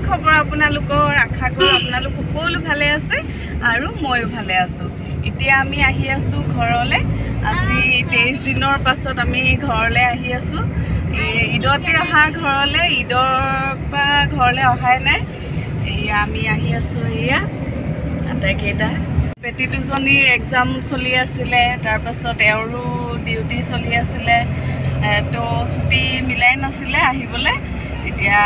খবৰ আপোনালোকৰ আশা কৰোঁ আপোনালোক সকলো ভালে আছে আৰু ময়ো ভালে আছোঁ এতিয়া আমি আহি আছোঁ ঘৰলৈ আজি 23 দিনৰ পাছত আমি ঘৰলৈ আহি আছোঁ ঈদতে অহা ঘৰলৈ ঈদৰ পৰা ঘৰলৈ অহাই নাই এয়া আমি আহি আছোঁ এয়া আটাইকেইটা বেটি দুজনীৰ এক্সাম চলি আছিলে তাৰপাছত এওঁৰো ডিউটি চলি আছিলে তো ছুটি মিলাই নাছিলে আহিবলৈ এতিয়া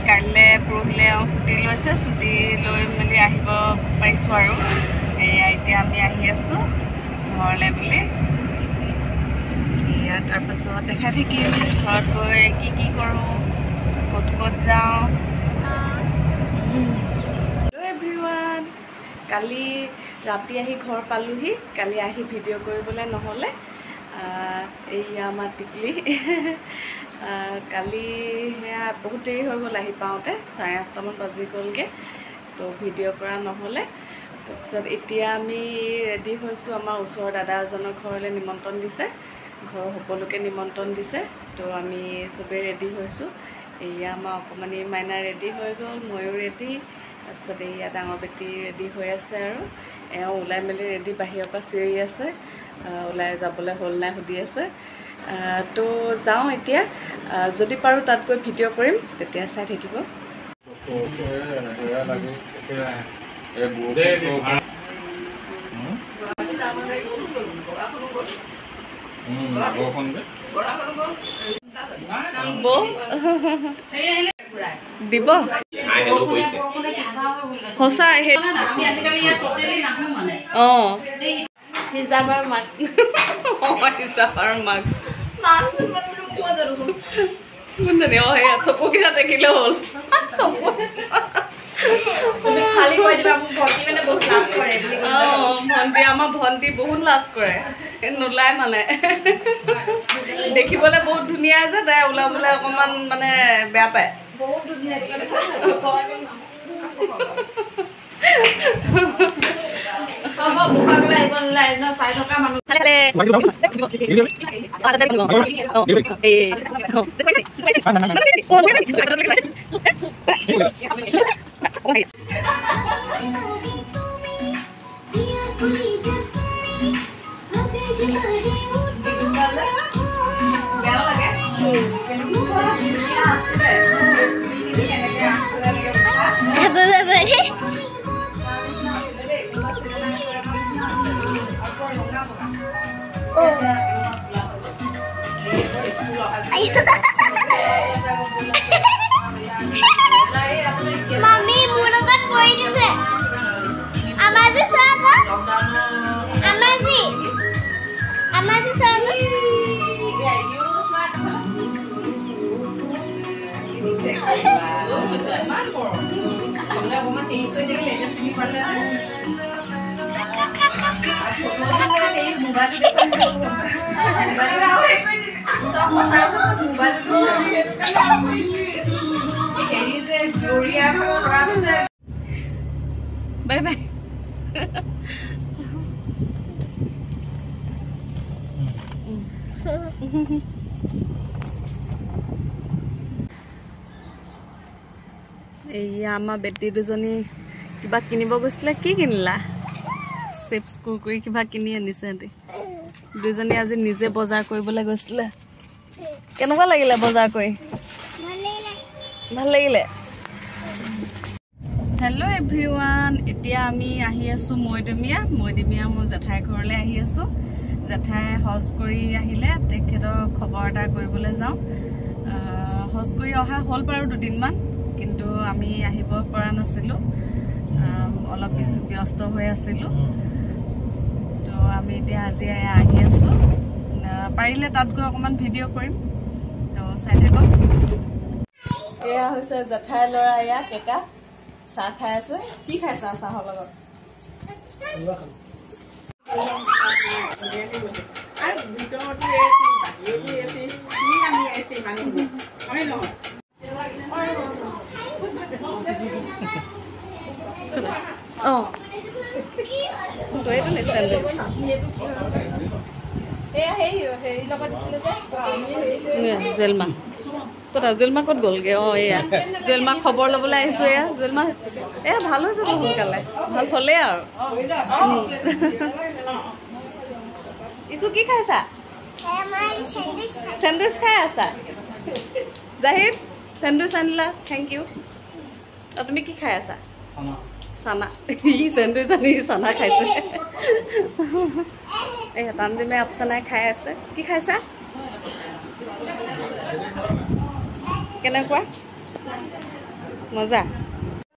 কাইলৈ পৰহিলৈ ছুটি লৈছে ছুটি লৈ মেলি আহিব পাৰিছোঁ আৰু এয়া এতিয়া আমি আহি আছোঁ ঘৰলৈ বুলি এয়া তাৰপাছত দেখাই থাকিম ঘৰত গৈ কি কৰোঁ ক'ত ক'ত যাওঁ হেল্ল' এভৰিৱান কালি ৰাতি আহি ঘৰ পালোহি কালি আহি ভিডিঅ' কৰিবলৈ নহ'লে এয়া আমাৰ টিকলি কালি সেয়া বহুত দেৰি হৈ গ'ল আহি পাওঁতে 8:30মান বাজি গ'লগৈ তো ভিডিঅ' কৰা নহ'লে তাৰপিছত এতিয়া আমি ৰেডি হৈছোঁ আমাৰ ওচৰৰ দাদা এজনৰ ঘৰলৈ নিমন্ত্ৰণ দিছে ঘৰৰ সকলোকে নিমন্ত্ৰণ দিছে তো আমি চবেই ৰেডি হৈছোঁ এয়া আমাৰ অকণমানি মাইনা ৰেডি হৈ গ'ল ময়ো ৰেডি তাৰপিছত এয়া ডাঙৰ বেটি ৰেডি হৈ আছে আৰু এওঁ ওলাই মেলি ৰেডি বাহিৰৰ পৰা চিঞৰি আছে ওলাই যাবলৈ হ'ল নাই সুধি আছে তো যাওঁ এতিয়া যদি পাৰোঁ তাত গৈ ভিডিঅ' কৰিম তেতিয়া চাই থাকিব দিব সঁচা অঁ হিচাপৰ মাস্ক হিচাপৰ মাস্ক জানি অঁ সেয়া চকুকেইটা দেখিলে হ'ল চকু ভণ্টি আমাৰ ভণ্টি বহুত লাজ কৰে নোলায় মানে দেখিবলৈ বহুত ধুনীয়া আছে তাই ওলাবলৈ অকণমান মানে বেয়া পায় বহুত ধুনীয়া চাই থকা মানুহ Mami, mula kan koi dise. Amazi saga. Amazi saga. Bye bye. এয়া আমাৰ বেটি দুজনী কিবা কিনিব গৈছিলে কি কিনিলা চিপছ কুৰকুৰি কিবা কিনি আনিছে সিহঁতি দুজনী আজি নিজে বজাৰ কৰিবলৈ গৈছিলে কেনেকুৱা লাগিলে বজাৰ কৰি ভাল লাগিলে হেল্ল' এভৰিৱান এতিয়া আমি আহি আছোঁ মৈদমীয়া মোৰ জেঠাই ঘৰলৈ আহি আছোঁ জেঠাই হজ কৰি আহিলে তেখেতৰ খবৰ এটা কৰিবলৈ যাওঁ হজ কৰি অহা হ'ল বাৰু দুদিনমান কিন্তু আমি আহিব পৰা নাছিলোঁ অলপ ব্যস্ত হৈ আছিলোঁ তো আমি এতিয়া আজি আহি আছোঁ পাৰিলে তাত গৈ অকণমান ভিডিঅ' কৰিম তো চাই থাকক এয়া হৈছে জেঠাই ল'ৰা এয়া কেকা চাহ খাই আছে কি খাইছা চাহৰ লগত Oh. Itu nih sandwich. Hey, hey, lo pada sini deh. Nih, Zelma. ক'ত জুৱেলমা ক'ত গ'লগৈ অঁ এয়া জুৱেলমা খবৰ ল'বলৈ আহিছোঁ এয়া জুৱেলমা এয়া ভাল হৈ যাব সোনকালে ভাল হ'লেই আৰু ইছু কি খাইছা চেণ্ডউইচ খাই আছা জাহিৰ চেণ্ডউইচ আনিলা থেংক ইউ তুমি কি খাই আছা চানা ই চেণ্ডউইচ আনি চানা খাইছে এই তানজিমে আপচানাই খাই আছে কি খাইছা কেনেকুৱা মজা